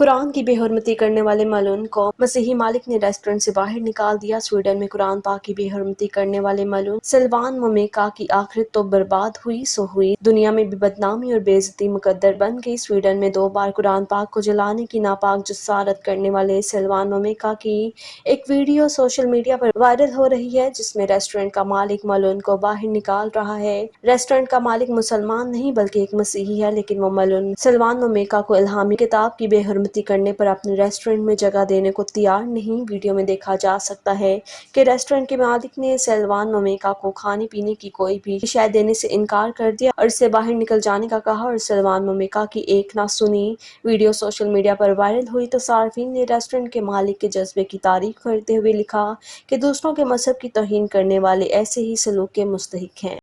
कुरान की बेहुरमती करने वाले मलून को मसीही मालिक ने रेस्टोरेंट से बाहर निकाल दिया। स्वीडन में कुरान पाक की बेहुरमती करने वाले मलून सिल्वान मोमेका की आखिरत तो बर्बाद हुई सो हुई, दुनिया में भी बदनामी और बेइज्जती मुकद्दर बन गई। स्वीडन में 2 बार कुरान पाक को जलाने की नापाक जसारत करने वाले सिल्वान मोमेका की एक वीडियो सोशल मीडिया पर वायरल हो रही है, जिसमें रेस्टोरेंट का मालिक मलून को बाहर निकाल रहा है। रेस्टोरेंट का मालिक मुसलमान नहीं बल्कि एक मसीही है, लेकिन वो मलून सिल्वान मोमेका को इल्हामी किताब की बेहुरमती करने पर अपने रेस्टोरेंट में जगह देने को तैयार नहीं। वीडियो में देखा जा सकता है कि रेस्टोरेंट के मालिक ने सिल्वान मोमेका को खाने पीने की कोई भी शय देने से इनकार कर दिया और इससे बाहर निकल जाने का कहा और सिल्वान मोमेका की एक ना सुनी। वीडियो सोशल मीडिया पर वायरल हुई तो सार्फिन ने रेस्टोरेंट के मालिक के जज्बे की तारीफ करते हुए लिखा कि दूसरों के मजहब की तौहीन करने वाले ऐसे ही सलूक के मुस्तहिक हैं।